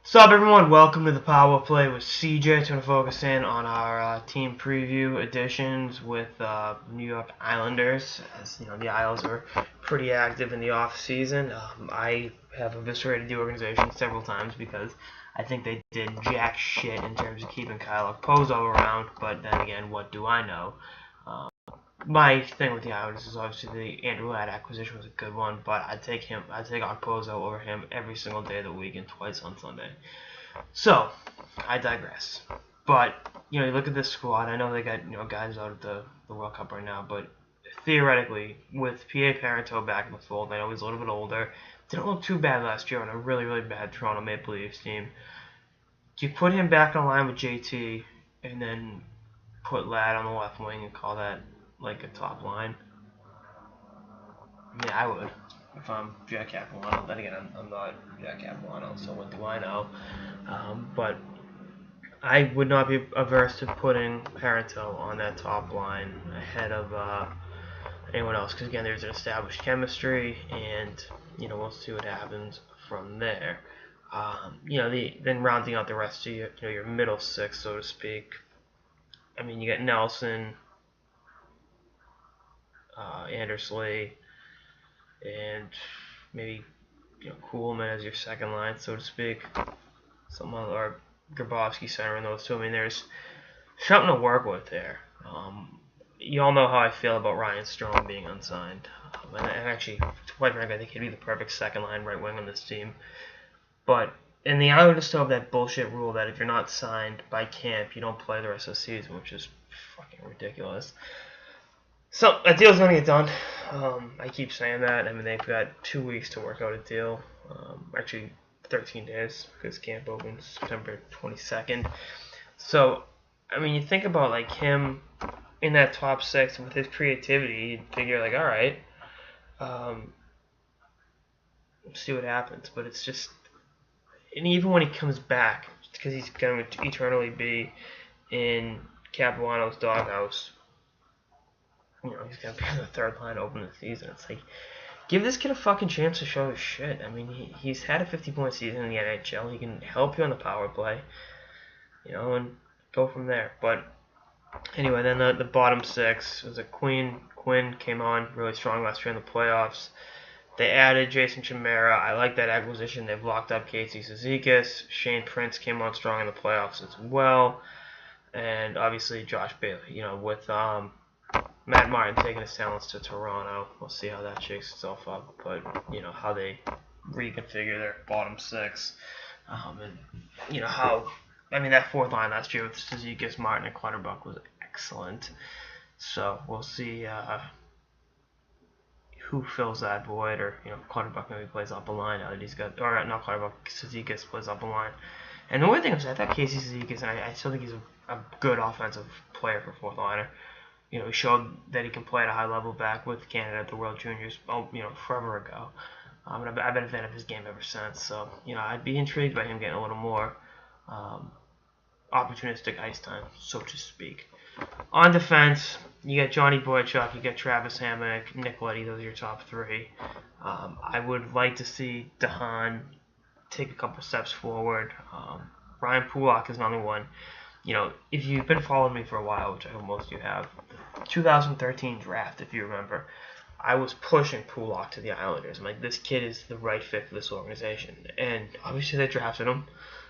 What's up, everyone? Welcome to the Power Play with CJ. It's going to focus in on our team preview editions with New York Islanders. As you know, the Isles are pretty active in the off season. I have eviscerated the organization several times because I think they did jack shit in terms of keeping Kyle Okposo around. But then again, what do I know? Um, my thing with the Islanders is obviously the Andrew Ladd acquisition was a good one, but I'd take Okposo over him every single day of the week and twice on Sunday. So, I digress. But, you look at this squad, I know they got, guys out of the World Cup right now, but theoretically, with P.A. Parenteau back in the fold, I know he's a little bit older, didn't look too bad last year on a really, really bad Toronto Maple Leafs team. You put him back on line with JT, and then put Ladd on the left wing and call that like a top line. I mean, I would if I'm Jack Capuano. Then again, I'm not Jack Capuano, so what do I know? But I would not be averse to putting Parenteau on that top line ahead of anyone else, because again, there's an established chemistry, and we'll see what happens from there. Then rounding out the rest of your middle six, so to speak. I mean, you got Nelson, Andersley, and maybe Kuhlman as your second line, so to speak. Someone or Grabowski center in those two. I mean, there's something to work with there. You all know how I feel about Ryan Strome being unsigned. And actually, quite frankly, I think he'd be the perfect second line right wing on this team. But in the Islanders still have that bullshit rule that if you're not signed by camp, you don't play the rest of the season, which is fucking ridiculous. So that deal's gonna get done. I keep saying that. I mean, they've got 2 weeks to work out a deal. Actually, 13 days because camp opens September 22nd. So, I mean, you think about like him in that top six with his creativity, you'd figure like, all right, see what happens. But it's just, and even when he comes back, because he's going to eternally be in Capuano's doghouse. He's going to be on the third line open the season. It's like, give this kid a fucking chance to show his shit. I mean, he's had a 50-point season in the NHL. He can help you on the power play, and go from there. But anyway, then the bottom six was a Quinn came on really strong last year in the playoffs. They added Jason Chimera. I like that acquisition. They've locked up Casey Cizikas. Shane Prince came on strong in the playoffs as well. And obviously Josh Bailey, with Matt Martin taking his talents to Toronto. We'll see how that shakes itself up. But, how they reconfigure their bottom six. And, how, I mean, that fourth line last year with Cizikas, Martin, and Clutterbuck was excellent. So we'll see who fills that void. Or, Clutterbuck maybe plays up a line now that he's got, or not Clutterbuck, Cizikas plays up a line. And the one thing is, I thought Casey Cizikas, and I still think he's a good offensive player for fourth liner. He showed that he can play at a high level back with Canada at the World Juniors, forever ago. And I've been a fan of his game ever since. So, I'd be intrigued by him getting a little more opportunistic ice time, so to speak. On defense, you got Johnny Boychuk, you got Travis Hamonic, Nick Leddy. Those are your top three. I would like to see DeHaan take a couple steps forward. Ryan Pulock is another one. If you've been following me for a while, which I hope most of you have, the 2013 draft, if you remember, I was pushing Pulock to the Islanders. I'm like, this kid is the right fit for this organization. And obviously they drafted him.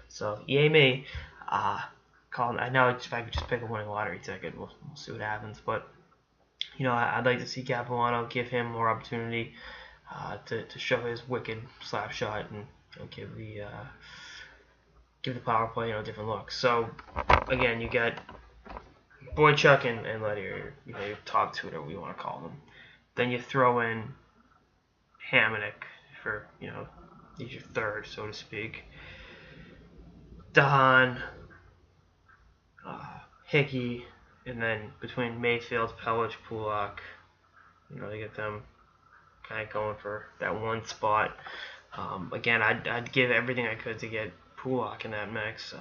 So, yay me. I know if I could just pick a winning lottery ticket, we'll see what happens. But, I'd like to see Capuano give him more opportunity to show his wicked slap shot and give the power play a different look. So, again, you got Boychuk and Leddy, or your top two, whatever you want to call them. Then you throw in Hamonic for, he's your third, so to speak. DeHaan, Hickey, and then between Mayfield, Pellich, Pulock, they get them kind of going for that one spot. Again, I'd give everything I could to get Pulock in that mix,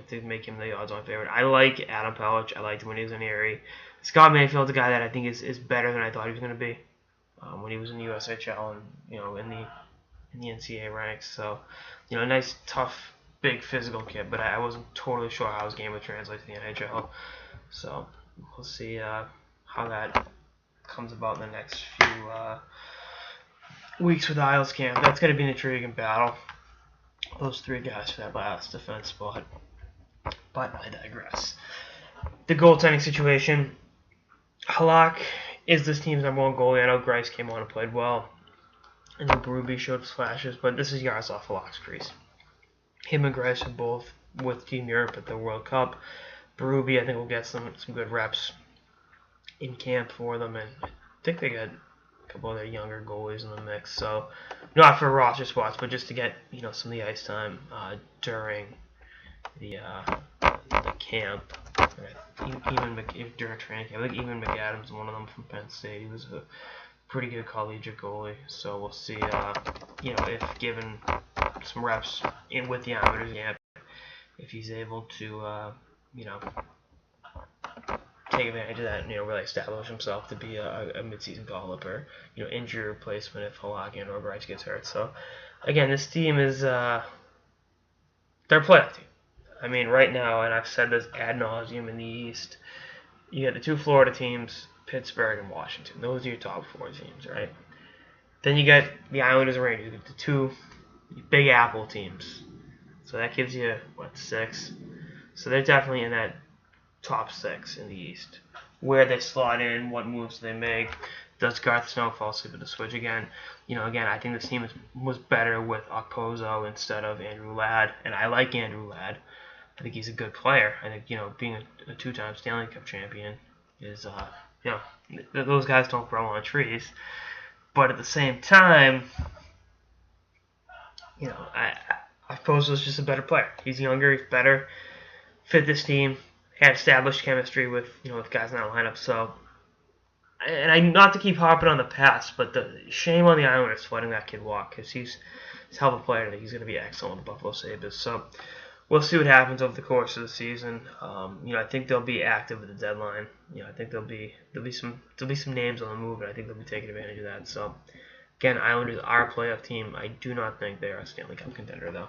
to make him the odds-on favorite. I like Adam Pellich. I liked him when he was in Erie. Scott Mayfield's a guy that I think is better than I thought he was going to be when he was in the USHL and in the NCAA ranks. So, a nice, tough, big physical kid, but I wasn't totally sure how his game would translate to the NHL. So we'll see how that comes about in the next few weeks with Isles camp. That's going to be an intriguing battle. Those three guys for that last defense spot. But I digress. The goaltending situation. Halak is this team's #1 goalie. I know Greiss came on and played well. I know Berube showed flashes, but this is yards off Halak's crease. Him and Greiss are both with Team Europe at the World Cup. Berube, I think, will get some good reps in camp for them, and I think they got a couple of their younger goalies in the mix. So, not for roster spots, but just to get some of the ice time during the camp. Even during training camp, I think even McAdams, one of them from Penn State, he was a pretty good collegiate goalie. So we'll see, if given some reps with the Islanders camp, if he's able to, take advantage of that, really establish himself to be a midseason call-up or, injury replacement if Halak or Greiss gets hurt. So, again, this team is, they're a playoff team. I mean, right now, and I've said this ad nauseum in the East, you got the two Florida teams, Pittsburgh and Washington. Those are your top 4 teams, right? Then you got the Islanders and Rangers, the 2 Big Apple teams. So that gives you, 6? So they're definitely in that top 6 in the East. Where they slot in, what moves they make. Does Garth Snow fall asleep at the switch again? Again, I think this team was better with Okposo instead of Andrew Ladd. And I like Andrew Ladd. I think he's a good player. I think, being a 2-time Stanley Cup champion is, those guys don't grow on trees. But at the same time, Okposo's just a better player. He's younger, he's better, fit this team, had established chemistry with, with guys in that lineup. So, and not to keep harping on the past, but the shame on the Islanders letting that kid walk, because he's a hell of a player. I think he's going to be excellent with the Buffalo Sabres. So, we'll see what happens over the course of the season. I think they'll be active at the deadline. I think there'll be some names on the move, and I think they'll be taking advantage of that. So, again, Islanders are a playoff team. I do not think they are a Stanley Cup contender, though.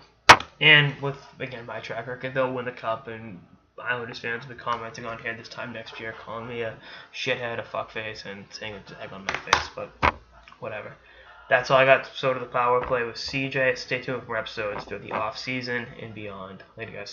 And with, again, my track record, they'll win the Cup, and Islanders fans will be commenting on here this time next year, calling me a shithead, a fuckface, and saying it's egg on my face, but whatever. That's all I got. So to the power play with CJ. Stay tuned for episodes through the off season and beyond. Later, guys.